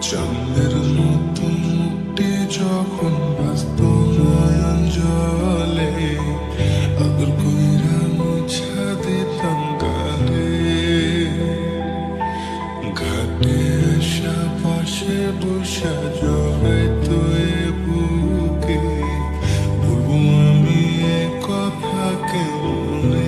চাঁদের মতো মুক্তি যখন বাস্তবায়ন জলে আদর কইরা মুছা দিতাম গালে ঘাটে আসা পাশে বসা জড়াইতো এ বুকে বলবো আমি এ কথা কেমনে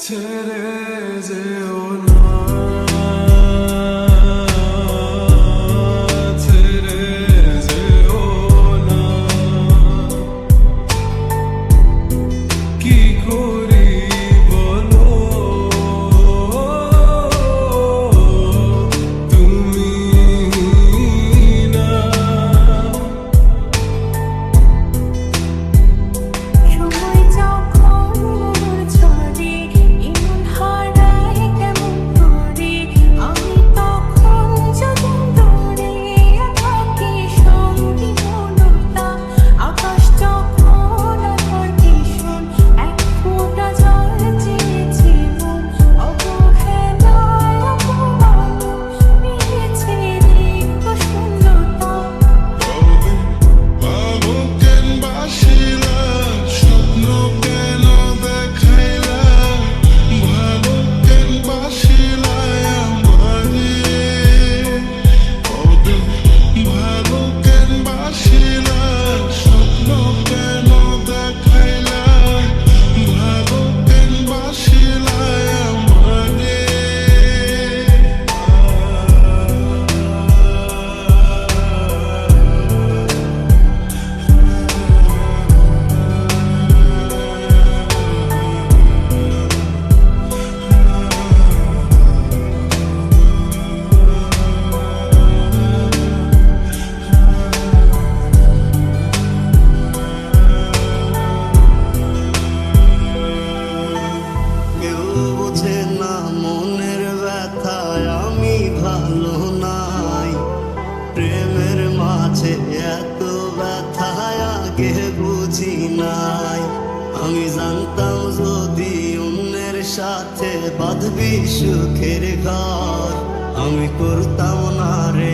ছেড়ে যেও না, ছেড়ে যেও না, কি করি বলো তুমি না। সময় যখন ছড়ে এমন হারায় কেমন করে আমি তখন যখন দূরে থাকি সঙ্গী মনটা আকাশ যখন আধার ভীষণ এক ফোঁটা জল চেয়েছে মন অবহেলায় অপমান নিয়েছে রিক্ত শূন্যতা। ভালো কেন বাসিলা স্বপ্ন কেন দেখাইলা ভালো কেন বাসিলা আমারে ভালো কেন বাসিলা স্বপ্ন কেন দেখাইলা ভালো কেন বাসিলা আমারে কেউ বোঝে না মনের ব্যথায় আমি ভালো নাই, প্রেমের মাঝে এত ব্যথায় আগে বুঝি নাই। আমি জানতাম যদি অন্যের সাথে বাঁধবি সুখের ঘর আমি করতাম না রে